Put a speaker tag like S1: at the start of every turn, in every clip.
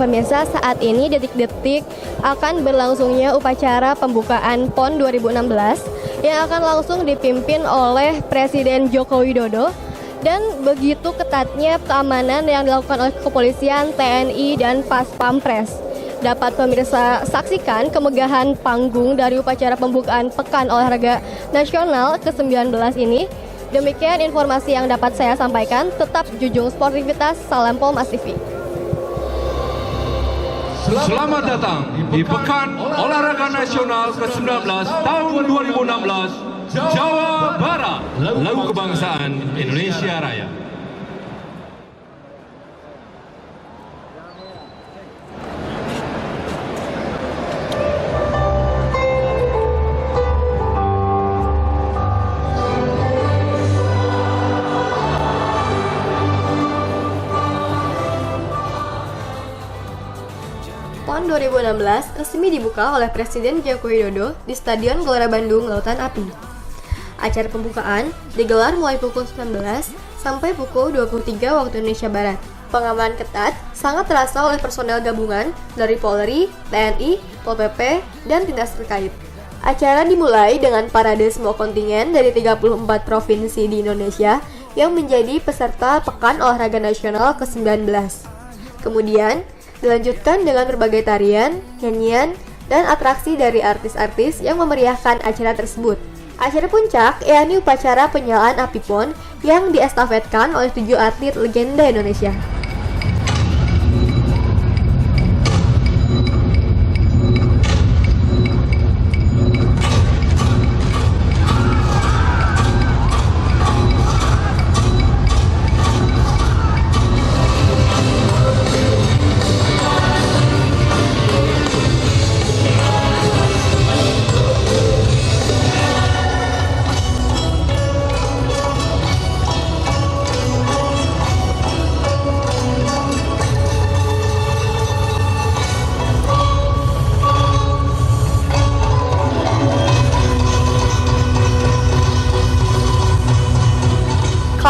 S1: pemirsa, saat ini detik-detik akan berlangsungnya upacara pembukaan PON 2016 yang akan langsung dipimpin oleh Presiden Joko Widodo, dan begitu ketatnya keamanan yang dilakukan oleh kepolisian, TNI, dan Pas Pampres. Dapat pemirsa saksikan kemegahan panggung dari upacara pembukaan Pekan Olahraga Nasional ke-19 ini. Demikian informasi yang dapat saya sampaikan. Tetap junjung sportivitas. Salam Polmas TV.
S2: Selamat datang di Pekan Olahraga Nasional ke-19 tahun 2016 Jawa Barat, lagu kebangsaan Indonesia Raya.
S1: PON 2016 resmi dibuka oleh Presiden Joko Widodo di Stadion Gelora Bandung Lautan Api. Acara pembukaan digelar mulai pukul 19 sampai pukul 23 waktu Indonesia Barat. Pengamanan ketat sangat terasa oleh personel gabungan dari Polri, TNI, Pol PP, dan dinas terkait. Acara dimulai dengan parade semua kontingen dari 34 provinsi di Indonesia yang menjadi peserta Pekan Olahraga Nasional ke-19. Kemudian, dilanjutkan dengan berbagai tarian, nyanyian, dan atraksi dari artis-artis yang memeriahkan acara tersebut. Acara puncak yakni upacara penyalaan api PON yang diestafetkan oleh 7 atlet legenda Indonesia.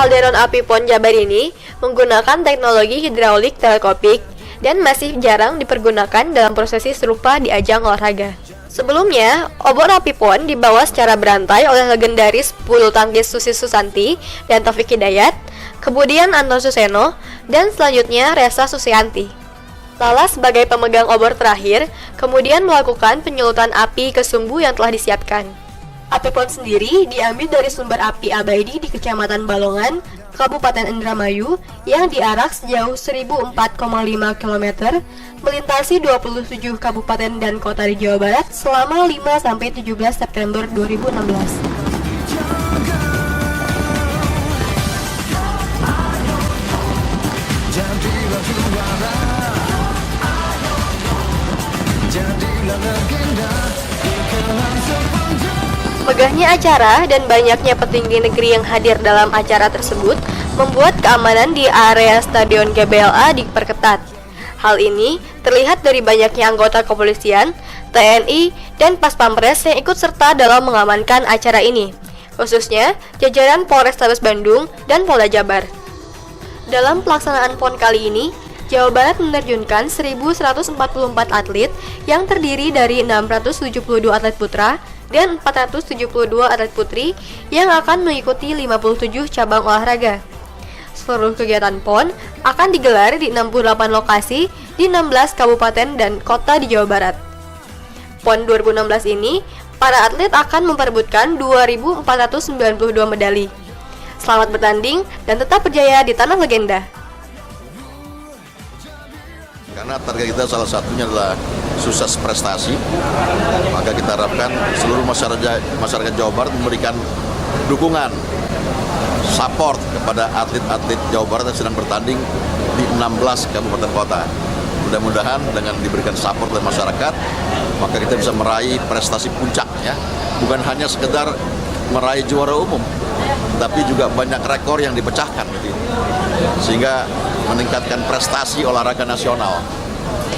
S1: Kalderon api PON Jabar ini menggunakan teknologi hidraulik teleskopik dan masih jarang dipergunakan dalam prosesi serupa di ajang olahraga. Sebelumnya, obor api PON dibawa secara berantai oleh legendaris bulu tangkis Susi Susanti dan Taufik Hidayat, kemudian Anton Suseno, dan selanjutnya Resa Susianti. Lala sebagai pemegang obor terakhir, kemudian melakukan penyulutan api ke sumbu yang telah disiapkan. Api PON sendiri diambil dari sumber api abadi di Kecamatan Balongan, Kabupaten Indramayu, yang diarak sejauh 1004,5 km, melintasi 27 kabupaten dan kota di Jawa Barat selama 5-17 September 2016. Megahnya acara dan banyaknya petinggi negeri yang hadir dalam acara tersebut membuat keamanan di area Stadion GBLA diperketat. Hal ini terlihat dari banyaknya anggota kepolisian, TNI, dan Pas Pampres yang ikut serta dalam mengamankan acara ini, khususnya jajaran Polrestabes Bandung dan Polda Jabar. Dalam pelaksanaan PON kali ini, Jawa Barat menerjunkan 1.144 atlet yang terdiri dari 672 atlet putra dan 472 atlet putri yang akan mengikuti 57 cabang olahraga. Seluruh kegiatan PON akan digelar di 68 lokasi di 16 kabupaten dan kota di Jawa Barat. PON 2016 ini, para atlet akan memperebutkan 2.492 medali. Selamat bertanding dan tetap berjaya di tanah legenda.
S3: Karena target kita salah satunya adalah sukses prestasi, maka kita harapkan seluruh masyarakat Jawa Barat memberikan dukungan, support kepada atlet-atlet Jawa Barat yang sedang bertanding di 16 kabupaten kota. Mudah-mudahan dengan diberikan support oleh masyarakat, maka kita bisa meraih prestasi puncak, ya. Bukan hanya sekedar meraih juara umum, tapi juga banyak rekor yang dipecahkan, gitu. Sehingga meningkatkan prestasi olahraga nasional.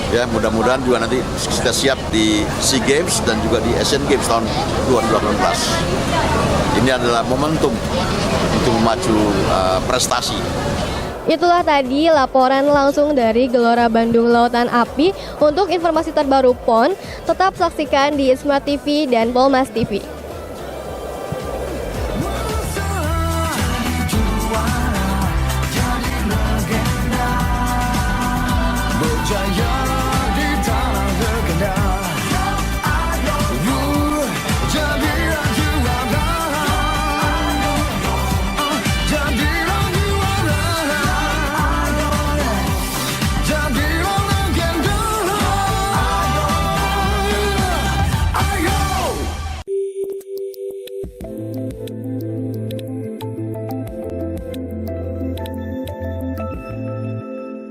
S3: Ya, mudah-mudahan juga nanti kita siap di SEA Games dan juga di Asian Games tahun 2018. Ini adalah momentum untuk memacu prestasi.
S4: Itulah tadi laporan langsung dari Gelora Bandung Lautan Api. Untuk informasi terbaru PON, tetap saksikan di Smart TV dan Polmas TV.